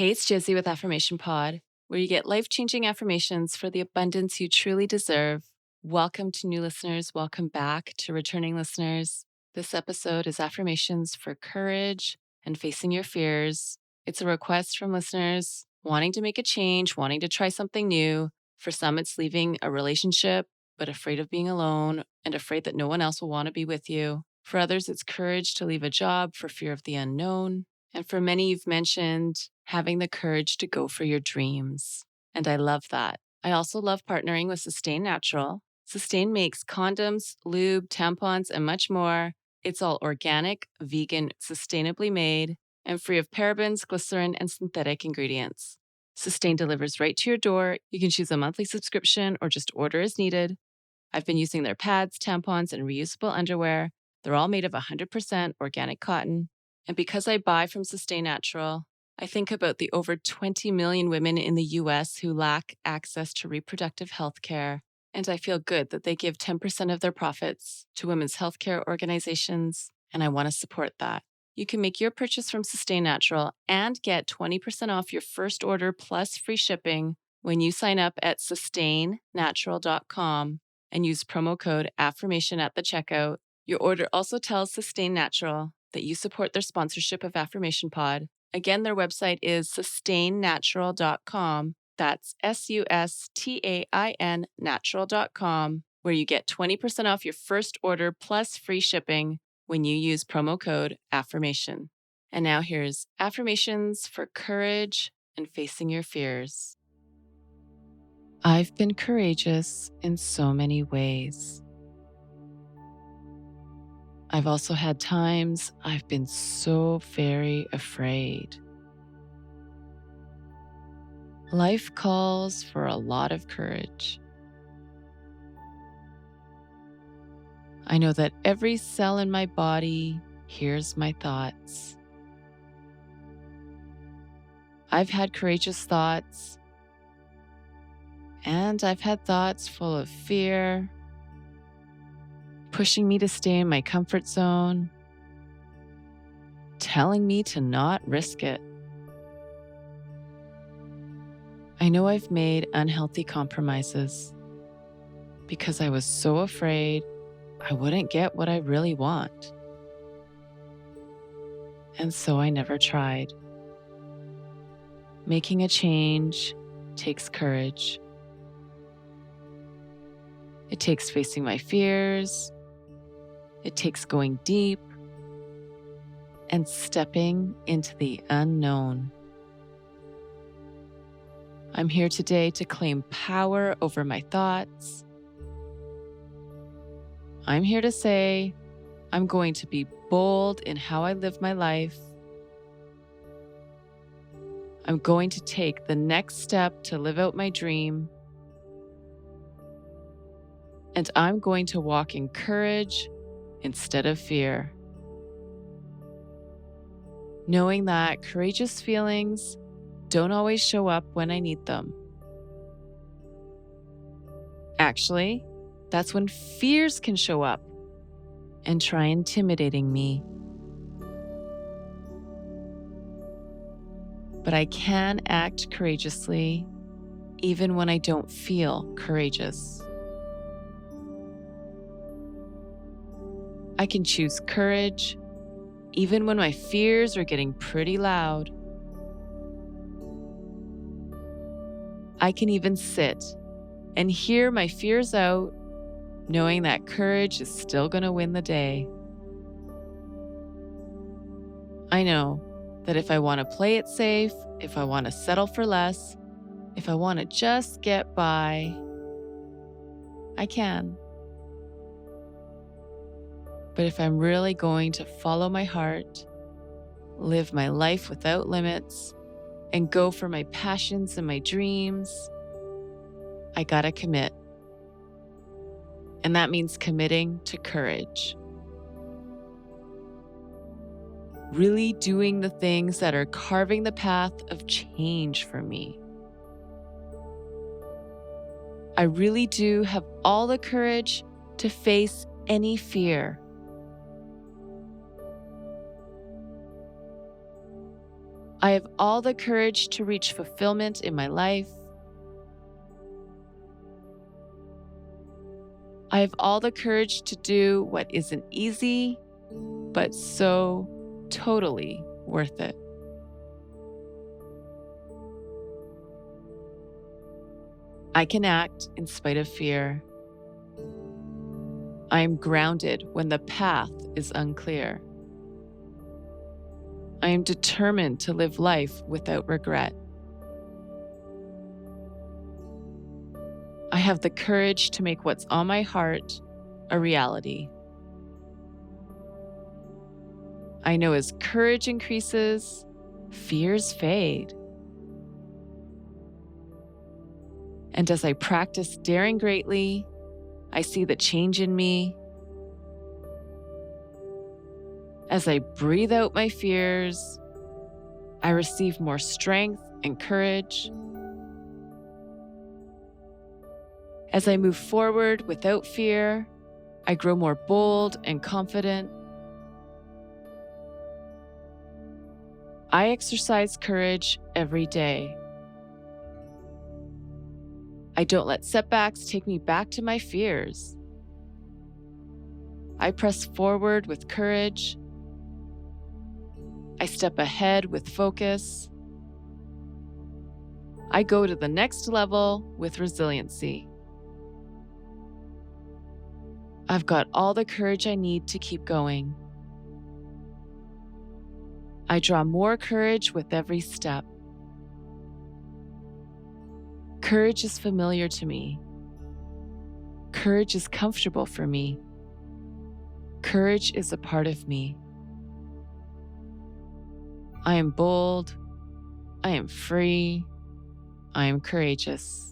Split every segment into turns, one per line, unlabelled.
Hey, it's Josie with Affirmation Pod, where you get life-changing affirmations for the abundance you truly deserve. Welcome to new listeners. Welcome back to returning listeners. This episode is Affirmations for Courage and Facing Your Fears. It's a request from listeners wanting to make a change, wanting to try something new. For some, it's leaving a relationship, but afraid of being alone and afraid that no one else will want to be with you. For others, it's courage to leave a job for fear of the unknown. And for many, you've mentioned having the courage to go for your dreams. And I love that. I also love partnering with Sustain Natural. Sustain makes condoms, lube, tampons, and much more. It's all organic, vegan, sustainably made, and free of parabens, glycerin, and synthetic ingredients. Sustain delivers right to your door. You can choose a monthly subscription or just order as needed. I've been using their pads, tampons, and reusable underwear. They're all made of 100% organic cotton. And because I buy from Sustain Natural, I think about the over 20 million women in the US who lack access to reproductive health care. And I feel good that they give 10% of their profits to women's healthcare organizations, and I want to support that. You can make your purchase from Sustain Natural and get 20% off your first order plus free shipping when you sign up at sustainnatural.com and use promo code AFFIRMATION at the checkout. Your order also tells Sustain Natural that you support their sponsorship of Affirmation Pod. Again, their website is sustainnatural.com. That's SUSTAIN natural.com, where you get 20% off your first order plus free shipping when you use promo code AFFIRMATION. And now here's Affirmations for Courage and Facing Your Fears. I've been courageous in so many ways. I've also had times I've been so very afraid. Life calls for a lot of courage. I know that every cell in my body hears my thoughts. I've had courageous thoughts, and I've had thoughts full of fear, pushing me to stay in my comfort zone, telling me to not risk it. I know I've made unhealthy compromises because I was so afraid I wouldn't get what I really want. And so I never tried. Making a change takes courage. It takes facing my fears. It takes going deep and stepping into the unknown. I'm here today to claim power over my thoughts. I'm here to say I'm going to be bold in how I live my life. I'm going to take the next step to live out my dream. And I'm going to walk in courage instead of fear. Knowing that courageous feelings don't always show up when I need them. Actually, that's when fears can show up and try intimidating me. But I can act courageously even when I don't feel courageous. I can choose courage even when my fears are getting pretty loud. I can even sit and hear my fears out, knowing that courage is still going to win the day. I know that if I want to play it safe, if I want to settle for less, if I want to just get by, I can. But if I'm really going to follow my heart, live my life without limits, and go for my passions and my dreams, I gotta commit. And that means committing to courage. Really doing the things that are carving the path of change for me. I really do have all the courage to face any fear. I have all the courage to reach fulfillment in my life. I have all the courage to do what isn't easy, but so totally worth it. I can act in spite of fear. I am grounded when the path is unclear. I am determined to live life without regret. I have the courage to make what's on my heart a reality. I know as courage increases, fears fade. And as I practice daring greatly, I see the change in me. As I breathe out my fears, I receive more strength and courage. As I move forward without fear, I grow more bold and confident. I exercise courage every day. I don't let setbacks take me back to my fears. I press forward with courage. I step ahead with focus. I go to the next level with resiliency. I've got all the courage I need to keep going. I draw more courage with every step. Courage is familiar to me. Courage is comfortable for me. Courage is a part of me. I am bold. I am free. I am courageous.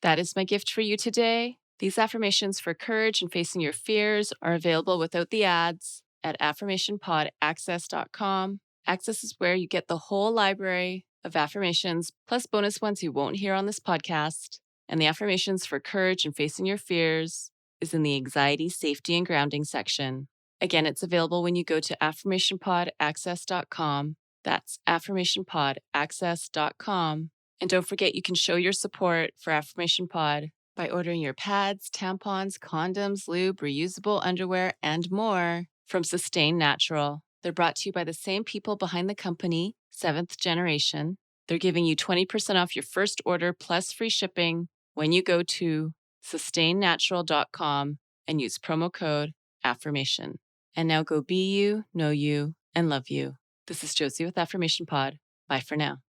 That is my gift for you today. These affirmations for courage and facing your fears are available without the ads at affirmationpodaccess.com. Access is where you get the whole library of affirmations, plus bonus ones you won't hear on this podcast. And the affirmations for courage and facing your fears is in the anxiety, safety, and grounding section. Again, it's available when you go to affirmationpodaccess.com. That's affirmationpodaccess.com. And don't forget, you can show your support for Affirmation Pod by ordering your pads, tampons, condoms, lube, reusable underwear, and more from Sustain Natural. They're brought to you by the same people behind the company, Seventh Generation. They're giving you 20% off your first order plus free shipping when you go to sustainnatural.com and use promo code AFFIRMATION. And now go be you, know you, and love you. This is Josie with Affirmation Pod. Bye for now.